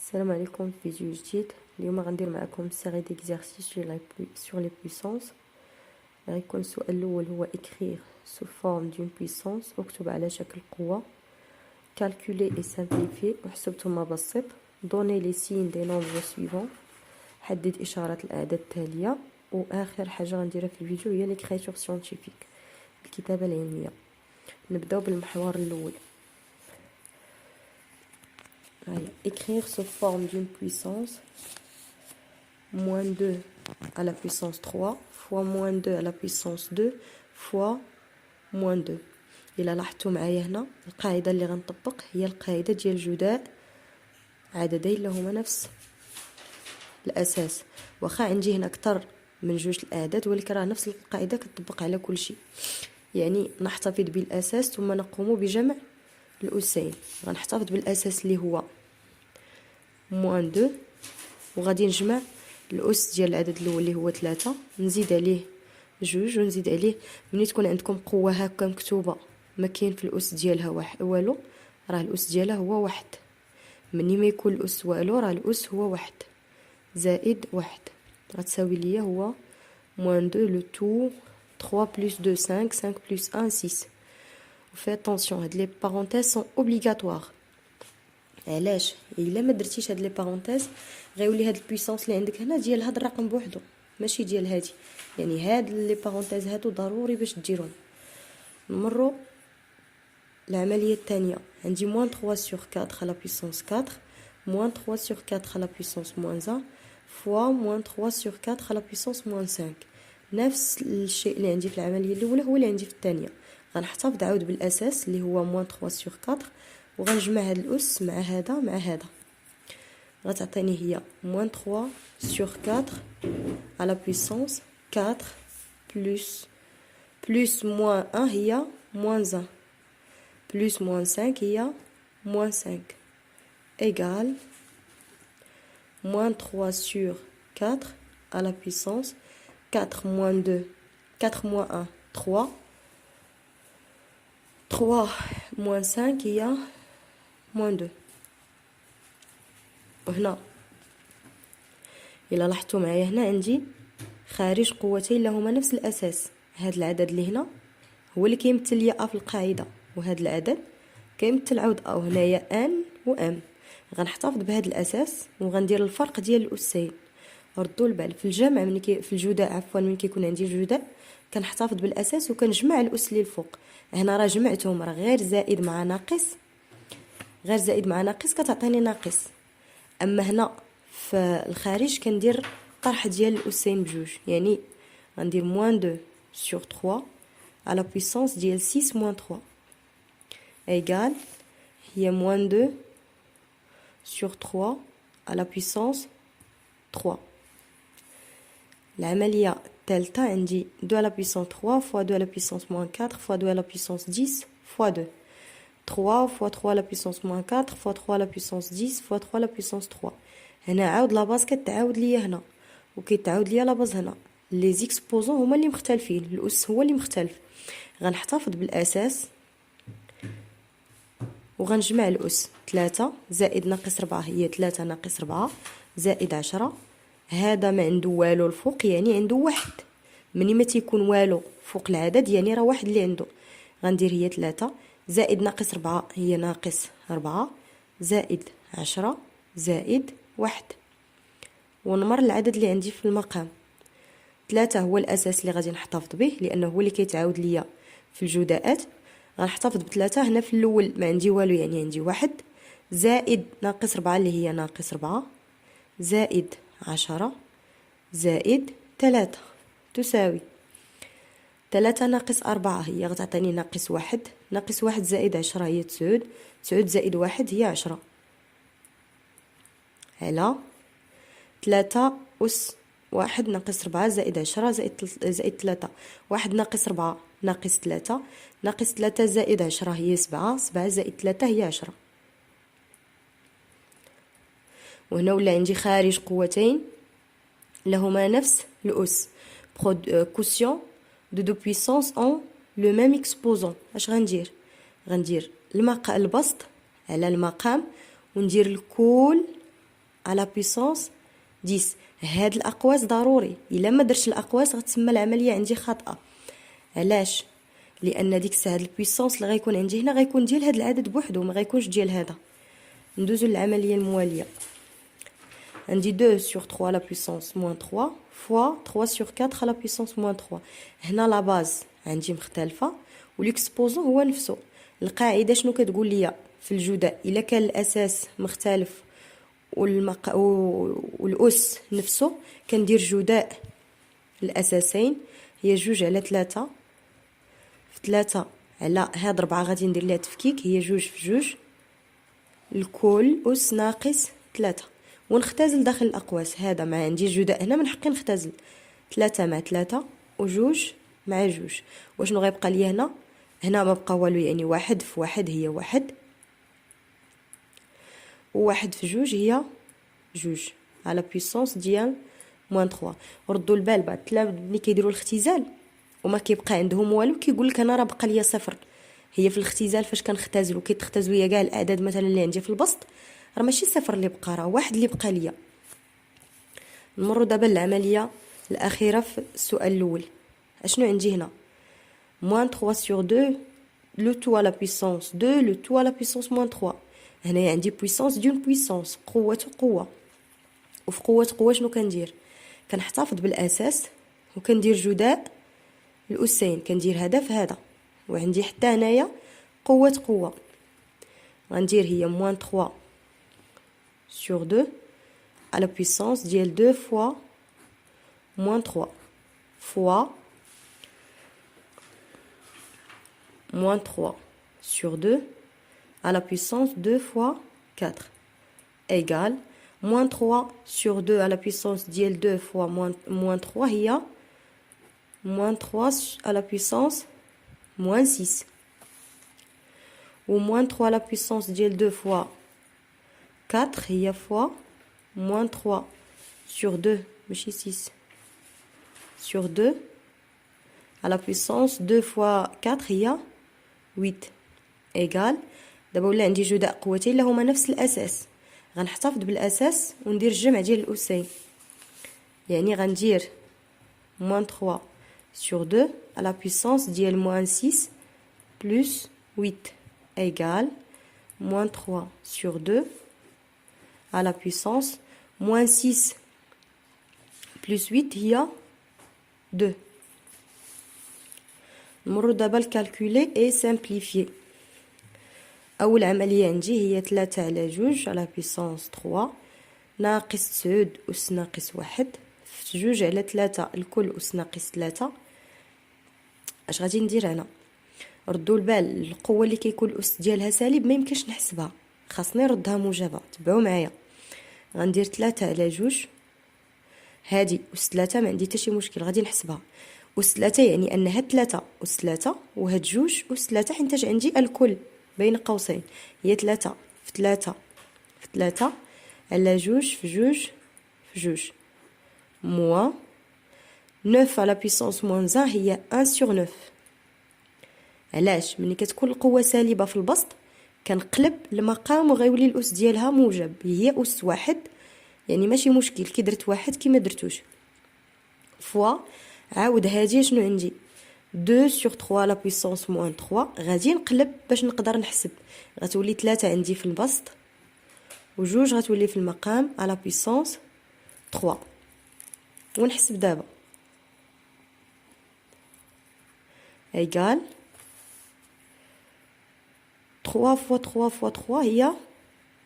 السلام عليكم في فيديو جديد. اليوم غندير معكم سيري ديكزارسيس sur les puissances. غيكون السؤال الاول هو écrire sous forme d'une puissance، اكتب على شكل قوة. calculer et simplifier، احسب ثم بسط. donner les signes des nombres suivants، حدد اشارات الاعداد التالية. واخر حاجة غنديرها في الفيديو هي l'écriture scientifique، الكتابة العلمية. نبداو بالمحور الاول. Écrire sous forme d'une puissance moins 2 à la puissance 3 fois moins 2 à la puissance 2 fois moins 2. إلا لاحظتوا معايا هنا القاعدة اللي غنطبق هي القاعدة ديال جداء عددين لهما نفس الأساس. واخا عندي هنا أكثر من جوج الأعداد ولكن راه نفس القاعدة كتطبق على كل شيء. يعني نحتفظ بالأساس ثم نقوم بجمع الأسين. غنحتفظ بالأساس اللي هو موان 2 وغادي نجمع الأس ديال العدد الأول اللي هو 3، نزيد عليه جوج ونزيد عليه. ملي تكون عندكم قوة هكا مكتوبة ما كاين في الأس ديالها والو، راه الأس ديالها هو واحد. ملي ما يكون الأس والو راه الأس هو واحد زائد واحد، غتساوي ليا هو موان 2 لو تو 3 بلس 2 5 5 بلس 1 6. وفي اتونسيون هاد لي بارونتيز سون اوبليغاتوار. علاش؟ الا ما درتيش هاد لي بارونتيز غيولي هاد البويسونس اللي عندك هنا ديال هاد الرقم بوحدو ماشي ديال هادي. يعني هاد لي بارونتيز هادو ضروري باش ديرهم. نمروا العمليه الثانيه. عندي موان 3 sur 4 على بويسونس 4 موان 3 sur 4 على بويسونس موان 1 فوا موان 3 sur 4 على بويسونس موان 5. نفس الشيء اللي عندي في العمليه الاولى هو اللي عندي في الثانيه. غنحتفظ عاود بالاساس اللي هو موان 3 sur 4 وغنجمع هاد الأس مع هذا مع هذا، غتعطيني هي موان 3 sur 4 على بويسونس 4 بلس موان 1 هي موان 1 بلس موان 5 هي موان 5 égal موان 3 sur 4 على بويسونس 4 موان 2 4 موان 1 3 3 موان 5 هي موان 2. وهنا إلا لاحظتوا معايا هنا عندي خارج قوتين لهما نفس الأساس. هاد العدد اللي هنا هو اللي كيمثل ليا أ في القاعدة، وهاد العدد كيمثل عاود أ. وهنايا أن وأم. غنحتفظ بهاد الأساس وغندير الفرق ديال الأسين. ردوا البال في الجمع في الجداء عفوا ملي كيكون عندي الجداء كنحتفظ بالأساس وكنجمع الأس اللي الفوق. هنا راه جمعتهم، راه غير زائد مع ناقص، غير زائد مع ناقص كتعطيني ناقص. اما هنا في الخارج كندير طرح ديال الاسين بجوج. يعني غندير موان 2 sur 3 على بويسونس ديال 6 موان 3 ايغال هي موان 2 sur 3 على بويسونس 3. العمليه الثالثه عندي 2 على بويسونس 3 فوا 2 على بويسونس موان 4 فوا 2 على بويسونس 10 فوا 2. 3 fois 3 à la puissance moins 4 fois 3 à la puissance 10 fois 3 à la puissance 3. هنا عاود لا باز كتعاود ليا هنا وكيتعاود ليا لا باز هنا. لي زيكسبوزون هما اللي مختلفين، الاس هو اللي مختلف. غنحتفظ بالاساس وغنجمع الاس 3 زائد ناقص 4 هي 3 ناقص 4 زائد 10. هذا ما عنده والو الفوق يعني عنده واحد. مني ما تيكون والو فوق العدد يعني راه واحد اللي عنده. غندير هي 3 زائد ناقص 4 هي ناقص 4 زائد 10 زائد 1. ونمر العدد اللي عندي في المقام. 3 هو الأساس اللي غادي نحتفظ به لأنه هو اللي كيتعاود ليا في الجداءات. غنحتفظ ب3 هنا في الأول ما عندي والو يعني عندي 1 زائد ناقص 4 اللي هي ناقص 4 زائد 10 زائد 3 تساوي 3 ناقص 4 هي غتعطيني ناقص 1 ناقص 1 زائد 10 هي 9 9 زائد 1 هي 10 على 3 أس 1 ناقص 4 زائد 10 زائد 3. 1 ناقص 4 ناقص 3 ناقص 3 زائد 10 هي 7 7 زائد 3 هي 10. وهنا ولا عندي خارج قوتين لهما نفس الأس. كوسيون de deux puissances ont le même exposant. اش غندير البسط على المقام وندير الكل على بيسونس 10. هاد الاقواس ضروري، الا ما درتش الاقواس غتسمى العمليه عندي خاطئه. علاش؟ لان ديك الساعه البيسونس اللي غيكون عندي هنا غيكون ديال هاد العدد بوحدو، ما غيكونش ديال هذا. ندوزو للعمليه المواليه. عندي 2 sur 3 على بيسونس موان 3 فوا 3 sur 4 على بيسونس موان 3. هنا لا باز عندي مختلفه والاكسبوزون هو نفسه. القاعده شنو كتقول لي في الجداء؟ الا كان الاساس مختلف والاس نفسه كندير جداء الاساسين هي 2 على 3 في 3 على هاد 4 غادي ندير ليها تفكيك هي 2 في 2 الكل اس ناقص 3 ونختزل داخل الاقواس. هذا مع عندي جداء هنا من حقي نختزل 3 مع 3 وجوج مع جوج. وشنو غيبقى لي هنا؟ هنا ما بقى والو، يعني 1 في 1 هي 1 و1 في 2 هي 2 على بيسونس ديال موان 3. ردوا البال بعض الطلاب ملي كيديروا الاختزال وما كيبقى عندهم والو كيقول لك انا راه بقى ليا صفر. هي في الاختزال فاش كنختزلوا كيتختزلوا ليا كاع الاعداد مثلا اللي عندي في البسط، راه ماشي صفر اللي بقى، راه واحد اللي بقى ليا. نمروا دابا للعمليه الاخيره في السؤال الاول. اشنو عندي هنا؟ موان 3 sur 2 لو تو على بيسونس 2 لو تو على بيسونس موان 3. هنايا عندي بويسونس دون بويسونس، قوه قوه. وفي قوه قوه شنو كندير؟ كنحتفظ بالاساس وكندير جداء الاسين، كندير هذا في هذا. وعندي حتى هنايا قوه قوه غندير هي موان 3 sur 2 على بويسونس ديال 2 فوا موان 3 فوا moins 3 sur 2 à la puissance 2 fois 4 égale moins 3 sur 2 à la puissance ديال 2 fois moins 3 هي moins 3 à la puissance moins 6 و moins 3 à la puissance ديال 2 fois 4 هي fois moins 3 sur 2 ماشي 6 sur 2 à la puissance 2 fois 4 هي 8 ايغال. دابا ولا عندي جداء قوتين اللي هما نفس الاساس، غنحتفظ بالاساس وندير الجمع ديال الاسين، يعني غندير moins 3 sur 2 à la puissance ديال moins 6 plus 8 égale moins 3 sur 2 à la puissance moins 6 plus 8 هي 2. نمرو دابا لكالكولي اي سامبليفيي. اول عمليه عندي هي 3 على 2 على بيسونس 3 ناقص 9 اس ناقص 1 في 2 على 3 الكل اس ناقص 3. اش غادي ندير هنا؟ ردوا البال، القوه اللي كيكون الاس ديالها سالب ما يمكنش نحسبها، خاصني نردها موجبه. تبعوا معايا، غندير 3 على 2 هادي اس 3 ما عندي حتى شي مشكل، غادي نحسبها. أس 3 يعني أن هاد 3 أس 3 وهاد 2 أس 3 حيت عندي الكل بين قوسين هي 3 في 3 في 3 على 2 في 2 في 2 موان 9 على بيسونس موان 1 هي 1 sur 9. علاش؟ ملي كتكون القوة سالبة في البسط كنقلب المقام وغيولي الأس ديالها موجب، هي أس 1 يعني ماشي مشكل كي درت 1 كي ما درتوش فوا عاود هادي شنو عندي 2 sur 3 على بويسونس موان 3. غادي نقلب باش نقدر نحسب، غتولي 3 عندي في البسط وجوج غتولي في المقام على بويسونس 3 ونحسب دابا ايغال 3 فوا 3 فوا 3 هي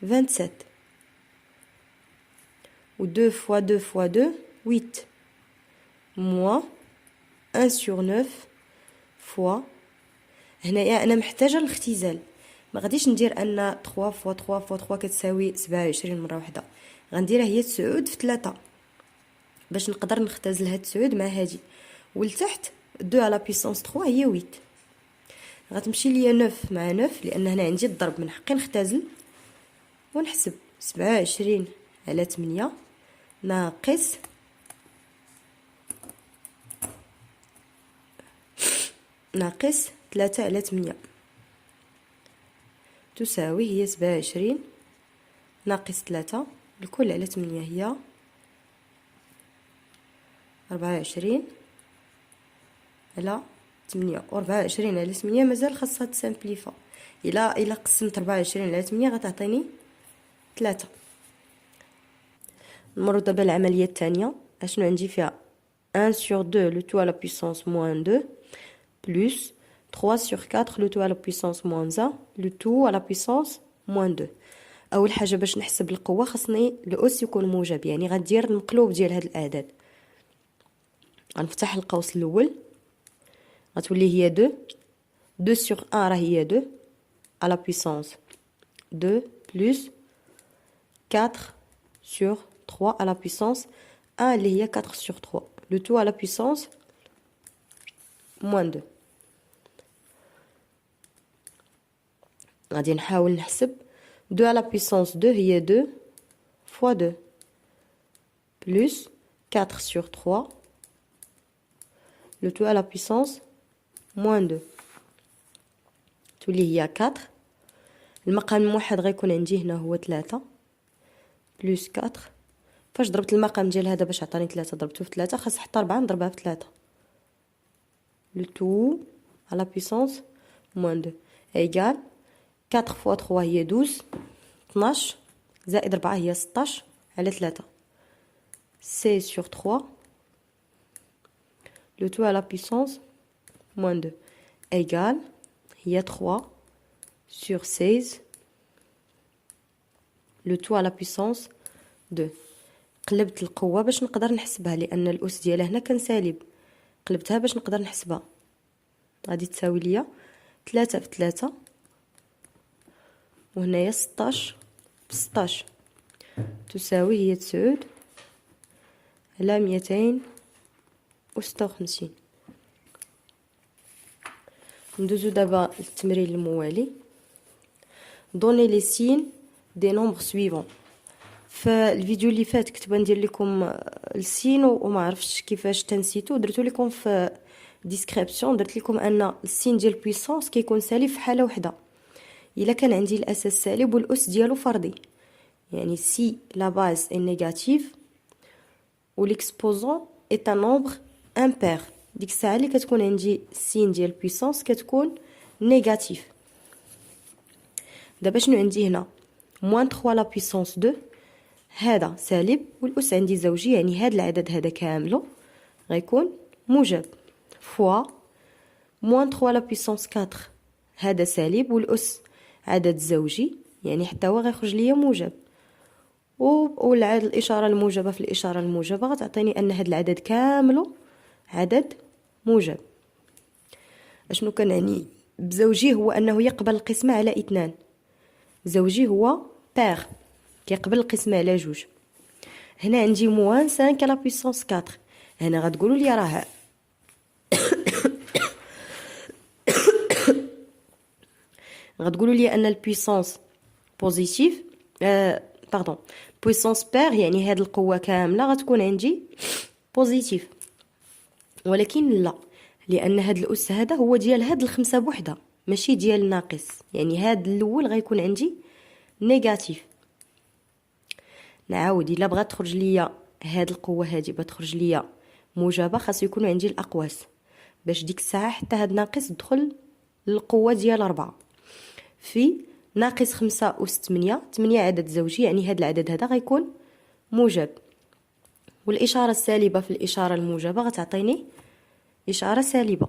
27 و 2 فوا 2 فوا 2 8 moins 1 sur 9 فوا. هنايا انا محتاجه الاختزال، ما غاديش ندير ان 3 فوا 3 فوا 3 كتساوي 27 مره واحده، غنديرها هي 9 في 3 باش نقدر نختزل هاد 9 مع هادي، ولتحت 2 على بيسونس 3 هي 8. غتمشي ليا 9 مع 9 لان هنا عندي الضرب من حقي نختزل ونحسب 27 على 8 ناقص ناقص 3 على 8 تساوي هي 27 ناقص 3 الكل على 8 هي 24 على 8. و 24 على 8 مازال خاصها تسامبليفا. إلا قسمت 24 على 8 غتعطيني 3. نمرو دابا العملية الثانية. اشنو عندي فيها 1 sur 2 le tout à la puissance moins 2 plus 3 sur 4 le tout à la puissance moins 1 le tout à la puissance moins 2. اول حاجه باش نحسب القوه خاصني الاس يكون موجب، يعني غدير المقلوب ديال هاد الاعداد. غنفتح القوس الاول غتولي هي 2 2 sur 1 راه هي 2 à la puissance 2 plus 4 sur 3 à la puissance 1 اللي هي 4 sur 3 le tout à la puissance moins 2. غادي نحاول نحسب 2 à la puissance 2 هي 2 fois 2 plus 4 sur 3 le tout à la puissance moins 2 تولي هي 4. المقام الموحد غيكون عندي هنا هو 3 بلس 4. فاش ضربت المقام ديال هذا باش عطاني 3 ضربته في 3 خاص حتى 4 نضربها في 3 le tout à la puissance moins 2 égale 4 fois 3 هي 12 12 زائد 4 هي 16 على 3 16 sur 3 le tout à la puissance moins 2 égale هي 3 sur 16 le tout à la puissance 2. قلبت القوة باش نقدر نحسبها لأن الأس ديالها هنا كان سالب، قلبتها باش نقدر نحسبها. غادي تساوي ليا 3 في 3 وهنايا 16 في 16 تساوي هي 9 على 256. ندوزو دابا للتمرين الموالي. دوني لي سين دي نومبر سويفون. فالفيديو اللي فات كنت بندير لكم السين وما عرفتش كيفاش تنسيتو، درتو لكم في ديسكريبسيون درت لكم ان السين ديال بويسونس كيكون سالب في حاله وحده الا كان عندي الاساس سالب والاس ديالو فردي، يعني سي لا باز اي نيجاتيف و ليكسبوزون اي ان نومبر امبير، ديك الساعه اللي كتكون عندي السين ديال بويسونس كتكون نيجاتيف. دابا شنو عندي هنا موان 3 لا بويسونس 2 هذا سالب والاس عندي زوجي، يعني هذا العدد هذا كامله غيكون موجب فوا موان 3 لا بويسونس 4 هذا سالب والاس عدد زوجي، يعني حتى هو غيخرج ليا موجب. والعدد الاشاره الموجبه في الاشاره الموجبه غتعطيني ان هذا العدد كامله عدد موجب. اشنو كنعني بزوجي؟ هو انه يقبل القسمه على 2. زوجي هو بير كيقبل القسمه على 2. هنا عندي موان 5 على بويسونس 4. هنا غتقولوا لي راه غتقولوا لي ان البويسونس بوزيتيف باردون بويسونس بير، يعني هاد القوه كامله غتكون عندي بوزيتيف، ولكن لا، لان هاد الاس هذا هو ديال هاد الخمسه بوحده ماشي ديال الناقص، يعني هاد الاول غيكون عندي نيجاتيف. نعاود الا بغات تخرج ليا هاد القوه هادي بتخرج ليا موجبه خاص يكون عندي الاقواس باش ديك الساعه حتى هاد ناقص دخل للقوه ديال 4 في ناقص 5 أس 8. 8 عدد زوجي، يعني هاد العدد هذا غيكون موجب، والاشاره السالبه في الاشاره الموجبه غتعطيني اشاره سالبه.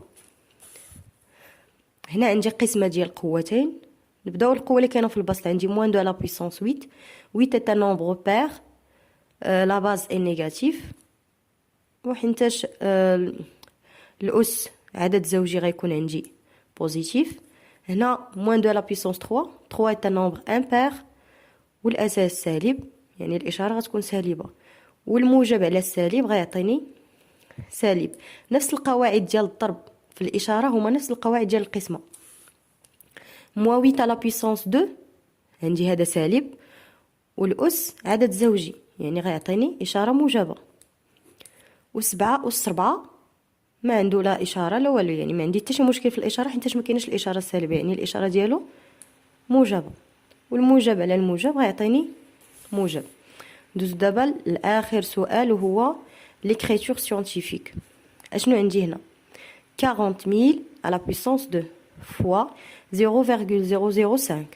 هنا عندي قسمه ديال قوتين. نبداو القوه اللي كاينه في البسط. عندي موان 2 على بويسونس 8 8 est un nombre pair la base est négative وحنتاش الاس عدد زوجي غيكون عندي بوزيتيف. هنا موان 2 على بويسونس 3 3 est un nombre impair والاساس سالب، يعني الاشاره غتكون سالبه، والموجب على السالب غيعطيني سالب. نفس القواعد ديال الضرب في الاشاره هما نفس القواعد ديال القسمه. موان 8 على بويسونس 2 عندي هذا سالب والاس عدد زوجي، يعني غيعطيني اشاره موجبه. و7 أس 4 ما عنده لا اشاره لا والو، يعني ما عندي حتى شي مشكل في الاشاره حيت ما كاينش الاشاره السالبه، يعني الاشاره ديالو موجبه، والموجب على الموجب غيعطيني موجب. ندوز دابا لاخر سؤال وهو ليكريتور سيونتيفيك. اشنو عندي هنا؟ 40000 على بويسونس 2 فوا 0.005.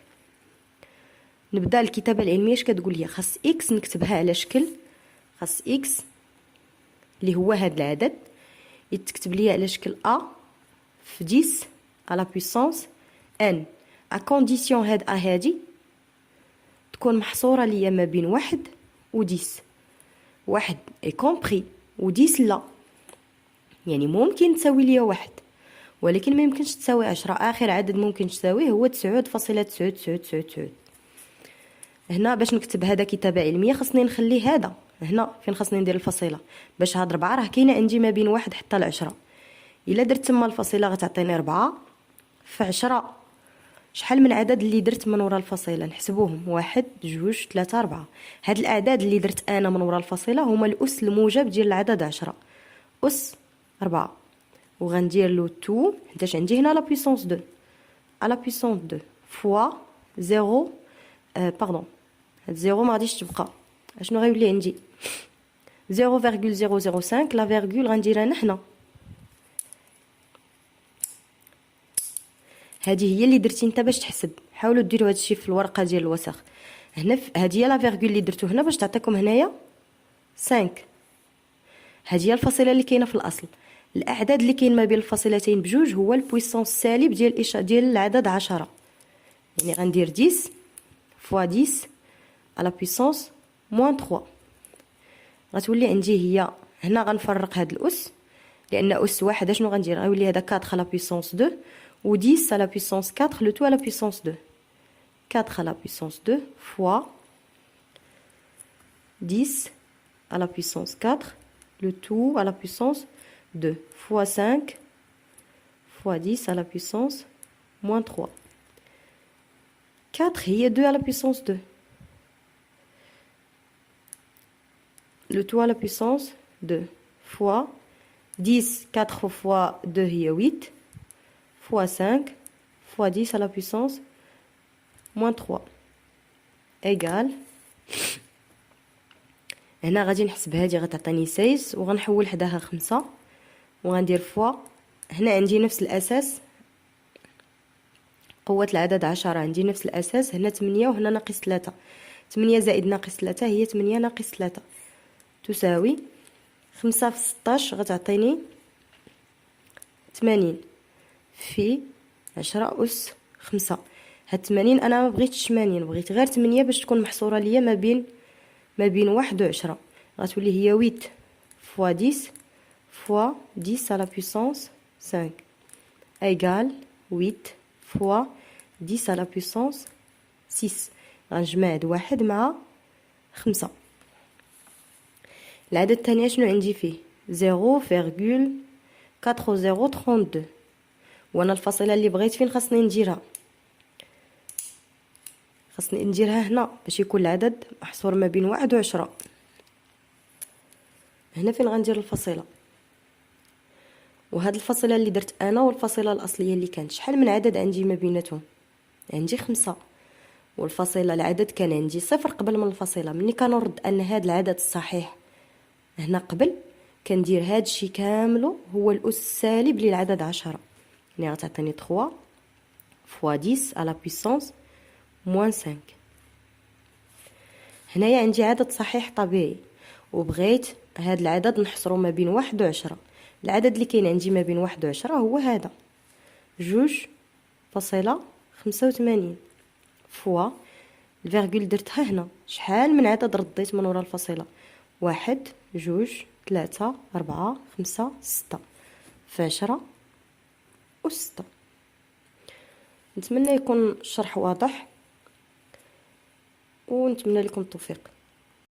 نبدا الكتابه العلميه. اش كتقول لي؟ خاص اكس نكتبها على شكل، خاص اكس اللي هو هذا العدد يتكتب لي على شكل ا في 10 على بويسونس ان، ا كونديسيون هاد ا هادي تكون محصوره ليا ما بين 1 و 10. 1 اي كومبري و 10 لا، يعني ممكن تساوي ليا 1 ولكن ما يمكنش تساوي 10. اخر عدد ممكن تساويه هو 9.9999. هنا باش نكتب هذا كتابه علميه خاصني نخلي هذا هنا فين خاصني ندير الفصيله، باش هاد 4 راه كاينه عندي ما بين 1 حتى ل 10. الا درت تما الفصيله غتعطيني 4 في 10. شحال من عدد اللي درت من وراء الفصيله؟ نحسبوهم: 1 2 3 4. هاد الاعداد اللي درت انا من وراء الفصيله هما الاس الموجب ديال العدد 10 اس 4. وغندير له تو حيتاش عندي هنا لا بويسونس 2 على بويسونس 2 فوا 0 باردون، هاد 0 ما غاديش تبقى. اشنو غيولي عندي؟ 0.005. لا فيرغول غنديرها انا هنا. هذه هي اللي درتي انت باش تحسب. حاولوا ديروا هذا الشيء في الورقه ديال الوسخ. هنا هذه هي لا فيرغول اللي درتو هنا باش تعطيكم هنايا 5. هذه هي الفصيله اللي كاينه في الاصل. الاعداد اللي كاين ما بين الفاصلتين بجوج هو البويسونس سالب ديال العدد 10. يعني غندير 10 فوا 10 على بويسونس موان 3. غتولي عندي هي هنا. غنفرق هاد الاس لان اس واحد شنو غندير؟ غيولي هذا 4 على بويسونس 2 و 10 على بويسونس 4 لو تو على بويسونس 2. 4 على بويسونس 2 فوا 10 على بويسونس 4 le tout à la puissance 2 fois 5 fois 10 à la puissance moins 3. 4 هي 2 à la puissance 2. Le tout à la puissance 2 fois 10. 4 fois 2 هي 8 fois 5 fois 10 à la puissance moins 3 égale. هنا غادي نحسب هذه غتعطيني 6 وغنحول حداها 5 وغندير فوا. هنا عندي نفس الاساس، قوه العدد 10 عندي نفس الاساس. هنا 8 وهنا ناقص 3. 8 زائد ناقص 3 هي 8 ناقص 3 تساوي 5 في 16 غتعطيني 80 في 10 أس 5. هاد 80 انا ما بغيتش 80، بغيت غير 8 باش تكون محصوره ليا ما بين 1 و 10. غتولي هي 8 فوا 10 فوا 10 على بويسونس 5 ايغال 8 فوا 10 على بويسونس 6. غنجمع هاد 1 مع 5. العدد الثاني شنو عندي فيه؟ 0.4032. وانا الفاصله اللي بغيت فين خاصني نديرها؟ خاصني نديرها هنا باش يكون العدد محصور ما بين 1 و 10. هنا فين غندير الفصيله. وهاد الفصيله اللي درت انا والفصيله الاصليه اللي كانت شحال من عدد عندي ما بيناتهم؟ عندي 5. والفصيله العدد كان عندي 0 قبل من الفصيله. ملي كنرد ان هاد العدد الصحيح هنا قبل كندير هاد الشيء كامله هو الاس السالب للعدد 10. يعني غتعطيني 3 فوا 10 على بويسونس موان 5. هنايا عندي عدد صحيح طبيعي وبغيت هاد العدد نحصرو ما بين 1 و 10. العدد اللي كاين عندي ما بين 1 و 10 هو هذا 2.85 فوا الفيرغول درتها هنا. شحال من عدد رديت من وراء الفصيله؟ 1 2 3 4 5 6 في 10 و 6. نتمنى يكون الشرح واضح ونتمنى لكم التوفيق.